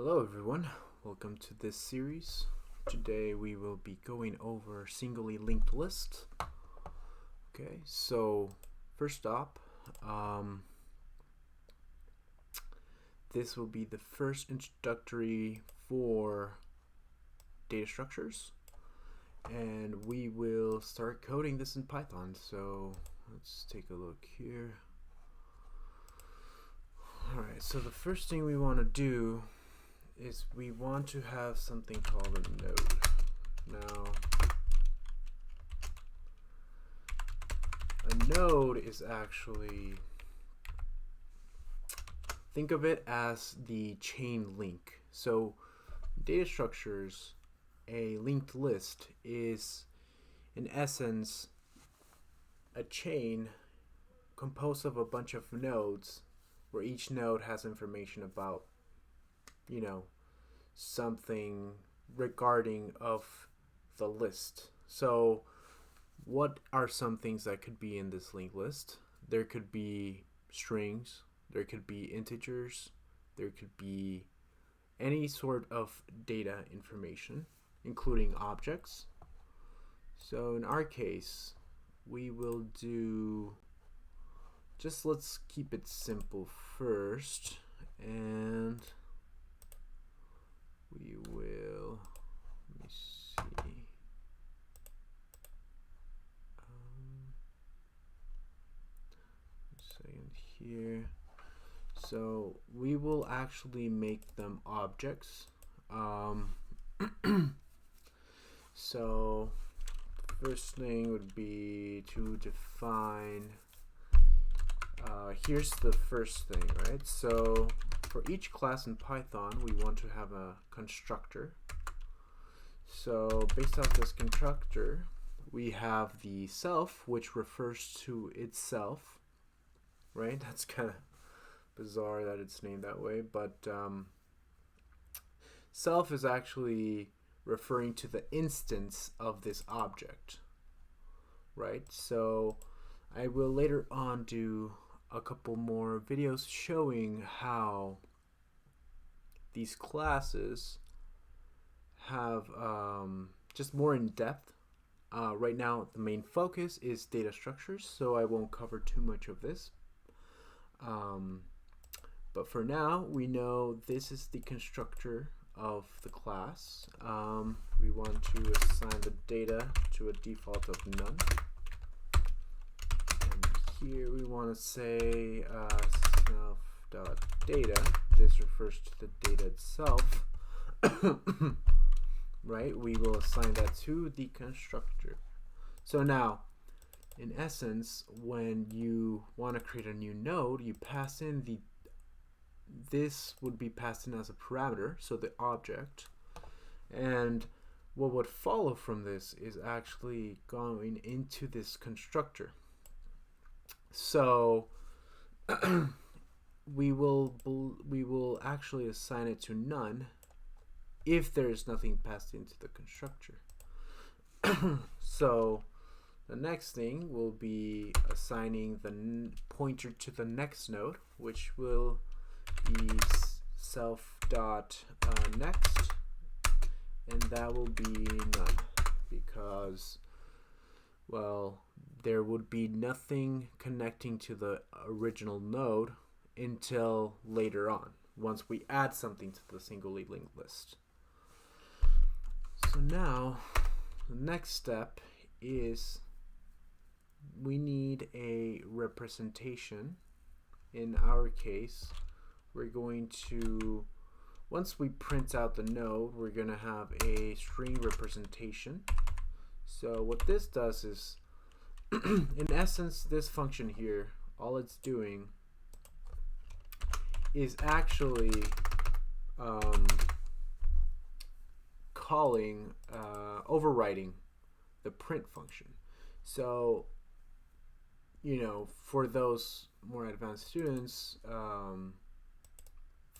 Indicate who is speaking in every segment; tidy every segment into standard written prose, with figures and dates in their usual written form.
Speaker 1: Hello everyone, welcome to this series. Today we will be going over singly linked list. Okay, so first up, this will be the first introductory for data structures, and we will start coding this in Python. So let's take a look here. Alright, so the first thing we want to do is we want to have something called a node. Now, a node is actually, think of it as the chain link. So data structures, a linked list is in essence a chain composed of a bunch of nodes where each node has information about something regarding of the list. So what are some things that could be in this linked list? There could be strings, there could be integers, there could be any sort of data information, including objects. So in our case, we will do, let's keep it simple first, and we will, let me see, second here. So we will actually make them objects. So first thing would be to define, here's the first thing, right? So for each class in Python, we want to have a constructor. So based off this constructor, we have the self, which refers to itself, right? That's kind of bizarre that it's named that way, but self is actually referring to the instance of this object, right? So I will later on do a couple more videos showing how these classes have just more in depth. Right now the main focus is data structures, so I won't cover too much of this. But for now, we know this is the constructor of the class. We want to assign the data to a default of none. Here we want to say self.data. This refers to the data itself. Right? We will assign that to the constructor. So now, in essence, when you want to create a new node, you pass in this would be passed in as a parameter, so the object. And what would follow from this is actually going into this constructor. So we will actually assign it to none if there is nothing passed into the constructor. So the next thing will be assigning the pointer to the next node, which will be self.next, and that will be none, because, well, there would be nothing connecting to the original node until later on, once we add something to the singly linked list. So now the next step is we need a representation. In our case, we're going to, once we print out the node, we're going to have a string representation. So what this does is, in essence, this function here, all it's doing is actually calling, overriding the print function. So, for those more advanced students,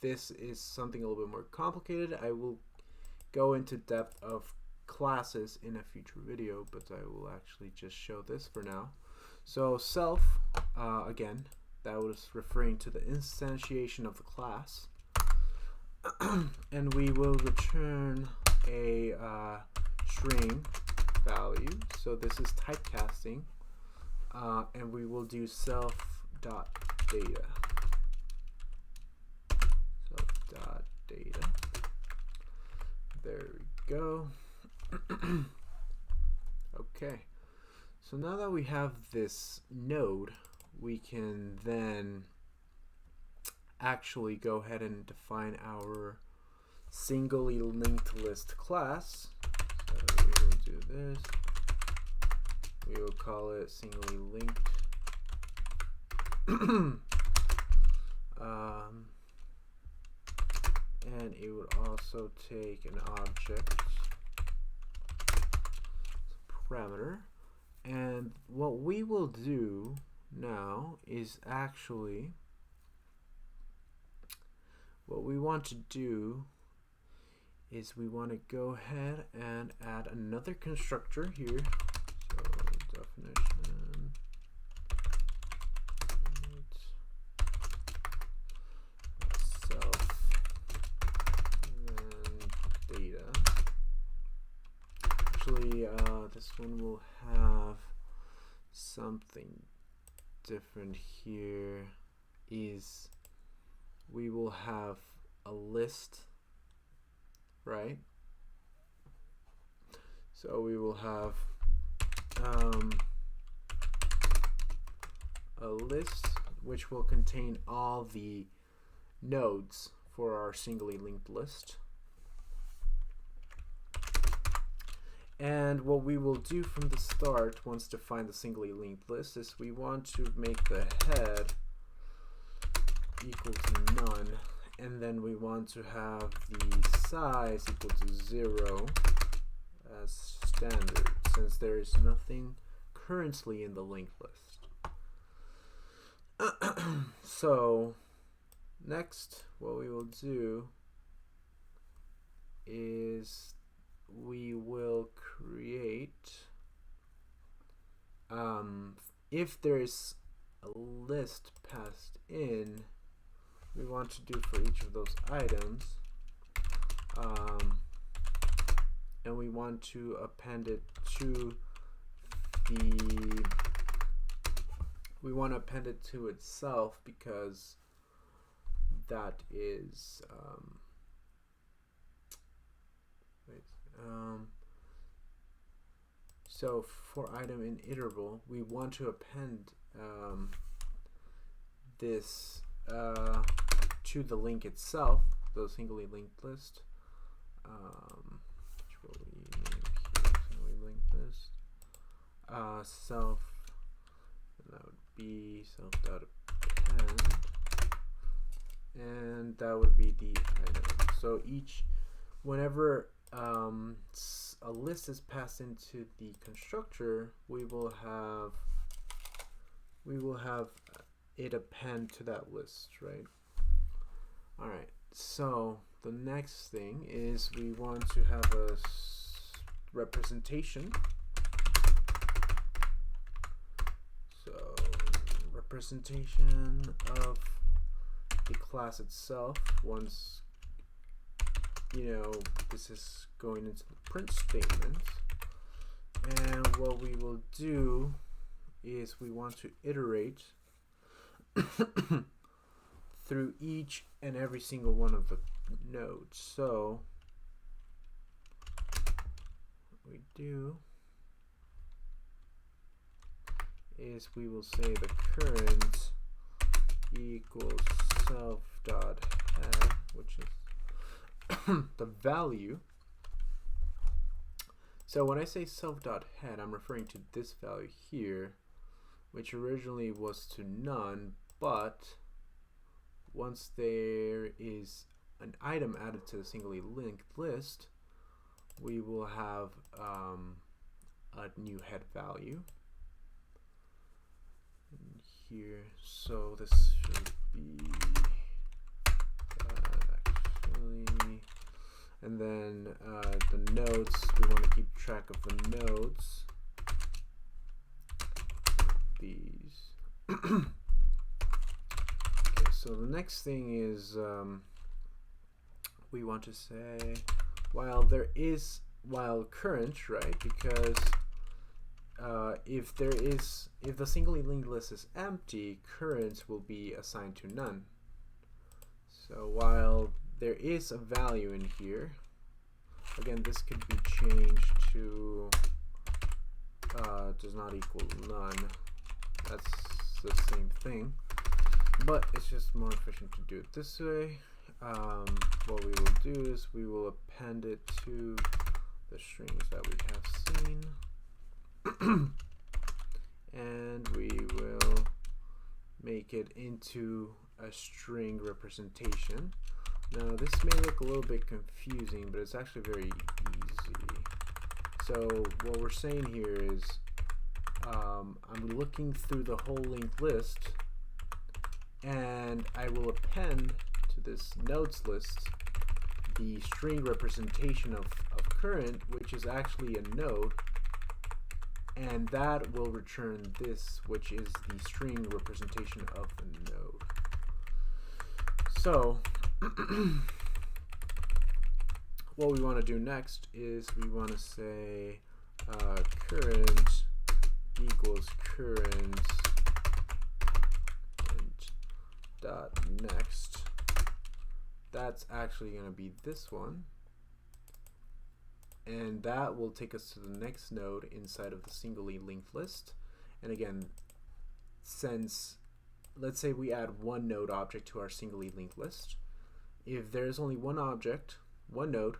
Speaker 1: this is something a little bit more complicated. I will go into depth of classes in a future video, but I will actually just show this for now. So self, again, that was referring to the instantiation of the class. and we will return a string value. So this is typecasting, and we will do self.data. Self.data. There we go. Okay. So now that we have this node, we can then actually go ahead and define our singly linked list class. So we will do this. We will call it singly linked. And it would also take an object parameter. And what we will do now is actually, what we want to do is we want to go ahead and add another constructor here. So definition self and data. Actually, this one will have something different here. Is we will have a list, right? So we will have a list which will contain all the nodes for our singly linked list. And what we will do from the start, once defined the singly linked list, is we want to make the head equal to none, and then we want to have the size equal to 0 as standard, since there is nothing currently in the linked list. So next, what we will do is we will create, if there's a list passed in, we want to do for each of those items, and we want to append it to the, we want to append it to itself, because that is so for item in iterable, we want to append this to the link itself, the singly linked list, which will we name here singly linked list, self, and that would be self.append, and that would be the item. So whenever a list is passed into the constructor, we will have it append to that list, right? All right. So the next thing is we want to have a representation. So representation of the class itself. Once this is going into the print statement, and what we will do is we want to iterate through each and every single one of the nodes. So what we do is we will say the current equals self.head, which is the value. So when I say self.head, I'm referring to this value here, which originally was to none, but once there is an item added to the singly linked list, we will have a new head value in here. So this should be actually, and then the nodes, we want to keep track of the nodes, these. Okay, so the next thing is we want to say while current, right? Because if the singly linked list is empty, current will be assigned to none. So while there is a value in here, again, this could be changed to does not equal none. That's the same thing, but it's just more efficient to do it this way. What we will do is we will append it to the strings that we have seen, and we will make it into a string representation. Now this may look a little bit confusing, but it's actually very easy. So what we're saying here is I'm looking through the whole linked list, and I will append to this nodes list the string representation of current, which is actually a node, and that will return this, which is the string representation of the node. So what we want to do next is we want to say current equals current and dot next. That's actually going to be this one, and that will take us to the next node inside of the singly linked list. And again, since let's say we add one node object to our singly linked list, if there's only one object, one node,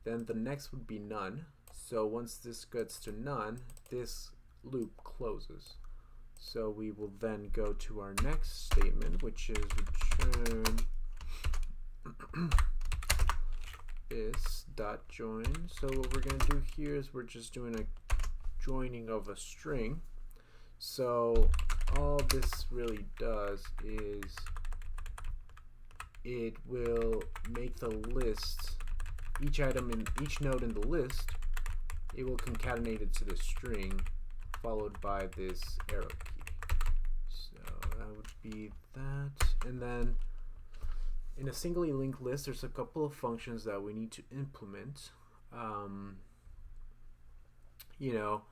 Speaker 1: then the next would be none. So once this gets to none, this loop closes. So we will then go to our next statement, which is return is dot join. So what we're going to do here is we're just doing a joining of a string. So all this really does is it will make the list, each item in each node in the list, it will concatenate it to the string followed by this arrow key. So that would be that. And then in a singly linked list, there's a couple of functions that we need to implement. You know,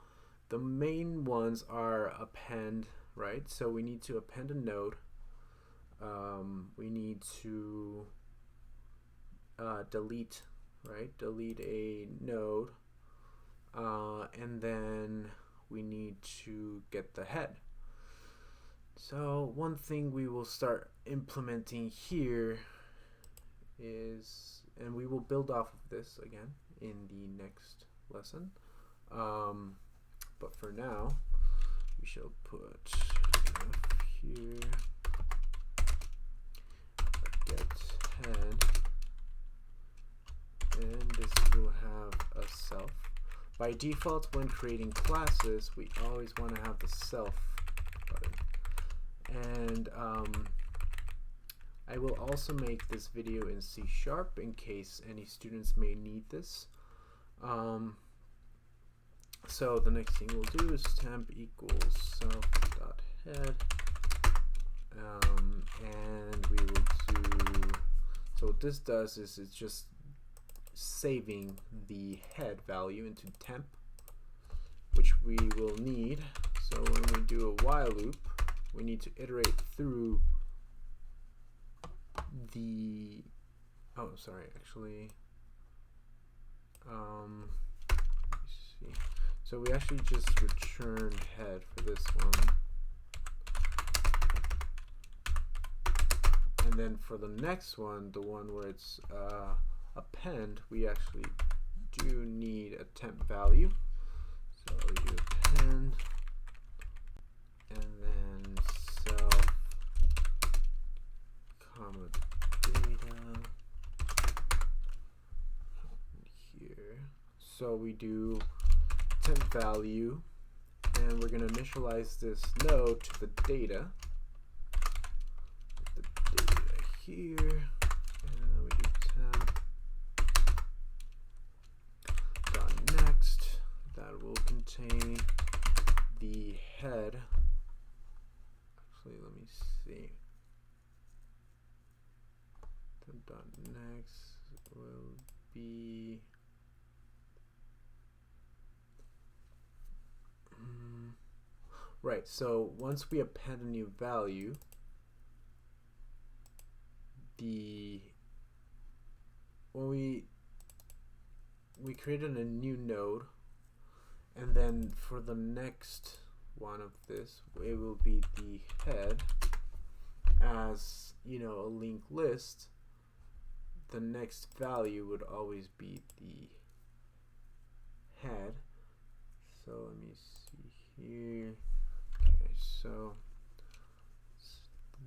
Speaker 1: the main ones are append, right? So we need to append a node. We need to delete, right? Delete a node. And then we need to get the head. So one thing we will start implementing here is, and we will build off of this again in the next lesson. But for now, we shall put here get head, and this will have a self. By default, when creating classes, we always want to have the self button. And I will also make this video in C# in case any students may need this. So the next thing we'll do is temp equals self.head, and we will do, so what this does is it's just saving the head value into temp, which we will need. So when we do a while loop, we need to iterate through the, oh sorry, actually, let's see. So we actually just return head for this one. And then for the next one, the one where it's append, we actually do need a temp value. So we do append, and then self, comma, data here. So we do temp value, and we're going to initialize this node to the data. The data here, and we do temp dot next. That will contain the head. Actually, let me see. Temp dot next will be right. So once we append a new value, when we created a new node, and then for the next one of this, it will be the head as, you know, a linked list. The next value would always be the head. So let me see here. Okay, so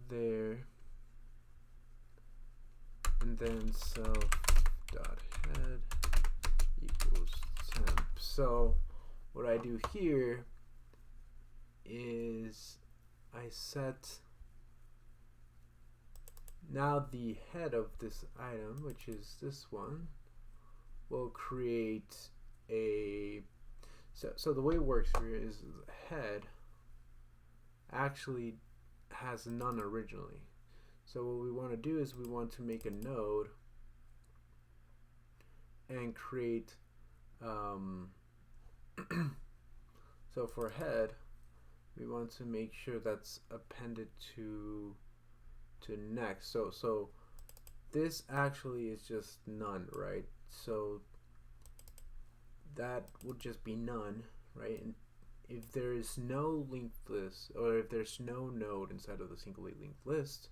Speaker 1: there, and then self.head equals temp. So what I do here is I set now the head of this item, which is this one, will create a so the way it works here is the head actually has none originally. So what we want to do is we want to make a node and create so for head we want to make sure that's appended to next. So this actually is just none, right? So that would just be none, right? And if there is no linked list, or if there's no node inside of the singly linked list,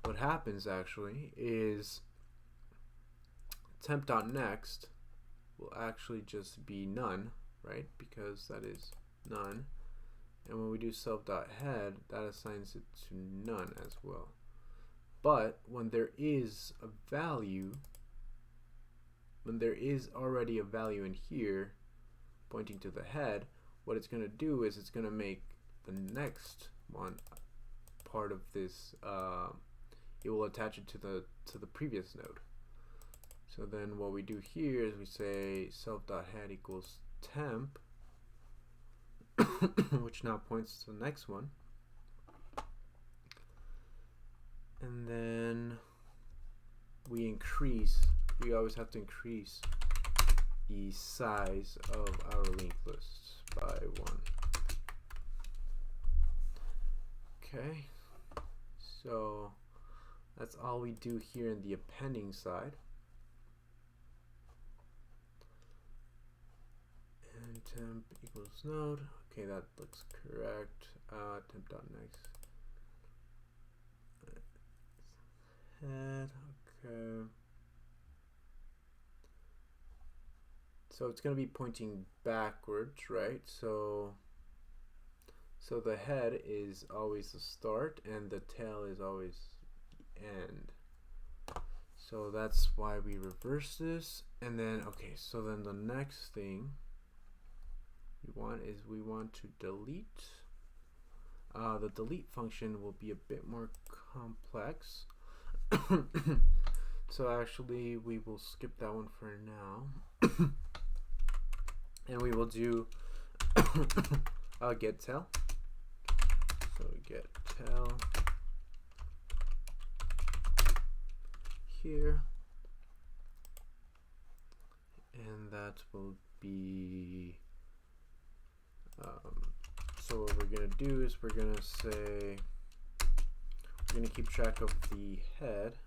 Speaker 1: what happens actually is temp.next will actually just be none, right? Because that is none. And when we do self.head, that assigns it to none as well. But when there is a value, when there is already a value in here pointing to the head, what it's going to do is it's going to make the next one part of this. It will attach it to the previous node. So then what we do here is we say self.head equals temp, which now points to the next one. And then we always have to increase the size of our linked lists by 1. Okay, so that's all we do here in the appending side. And temp equals node. Okay, that looks correct. Temp.next head. Okay. So it's going to be pointing backwards, right? So the head is always the start and the tail is always the end. So that's why we reverse this. And then, okay, so then the next thing we want to delete. The delete function will be a bit more complex. So actually we will skip that one for now. And we will do get tail. So get tail here, and that will be so what we're gonna do is we're gonna say we're gonna keep track of the head,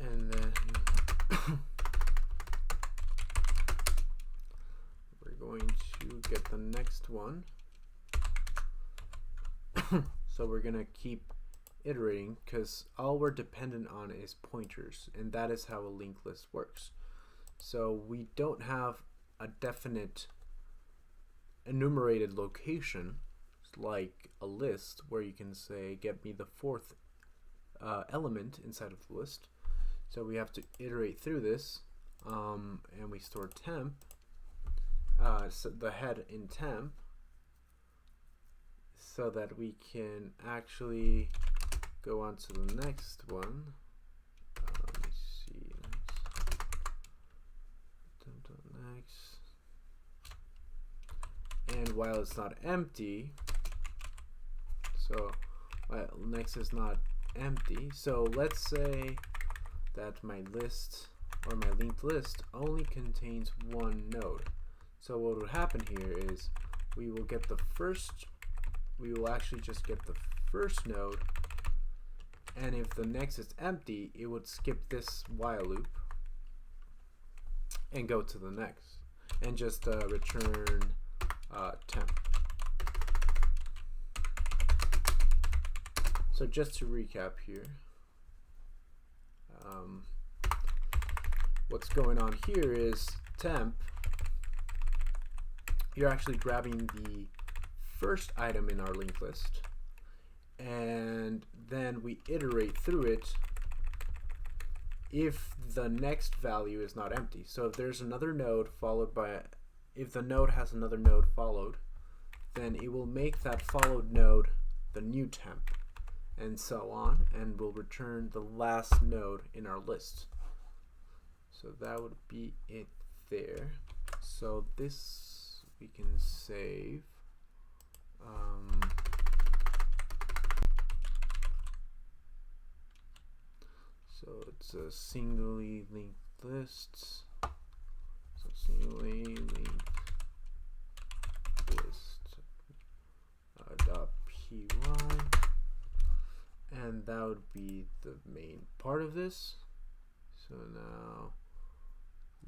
Speaker 1: and then we're going to get the next one. So we're gonna keep iterating because all we're dependent on is pointers, and that is how a linked list works. So we don't have a definite enumerated location like a list where you can say get me the 4th element inside of the list. So we have to iterate through this, and we store temp, so the head in temp, so that we can actually go on to the next one. Let me see. Next. And while it's not empty, so while next is not empty, so let's say that my list or my linked list only contains one node. So what would happen here is we will actually just get the first node, and if the next is empty, it would skip this while loop and go to the next and just return temp. So just to recap here, what's going on here is temp, you're actually grabbing the first item in our linked list, and then we iterate through it if the next value is not empty. So if there's another node followed by, if the node has another node followed, then it will make that followed node the new temp, and so on, and we'll return the last node in our list. So that would be it there. So this we can save. So it's a singly linked list. So singly linked list .py, and that would be the main part of this. So now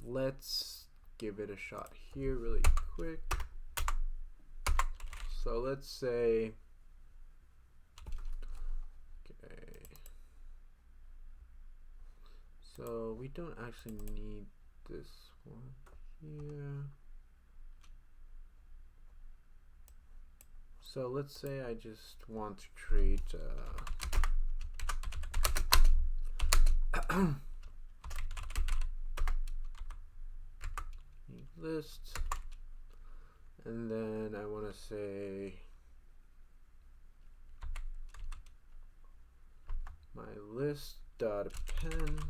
Speaker 1: let's give it a shot here really quick. So let's say, okay, so we don't actually need this one here. So let's say I just want to create list, and then I want to say my list dot append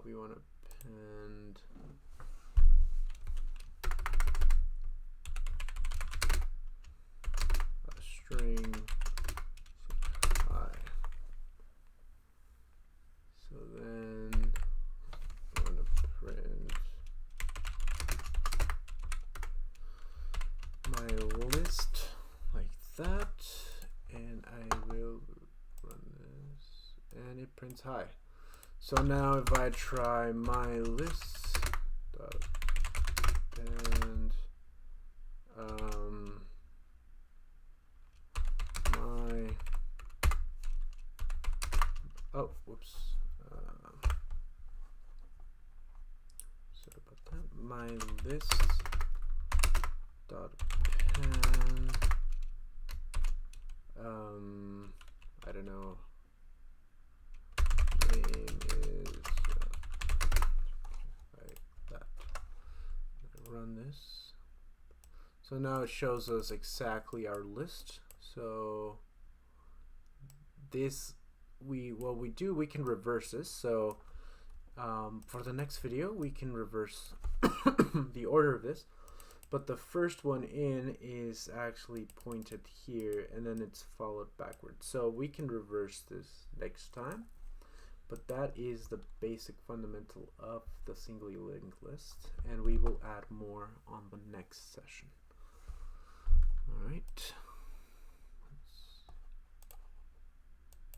Speaker 1: we want to append a string hi. So then I'm going to print my list like that, and I will run this, and it prints hi. So now if I try my list dot append my list dot append I don't know, name is like that. Run this. So now it shows us exactly our list. So this, what we do, we can reverse this. So for the next video, we can reverse the order of this, but the first one in is actually pointed here, and then it's followed backwards. So we can reverse this next time, but that is the basic fundamental of the singly linked list, and we will add more on the next session. All right.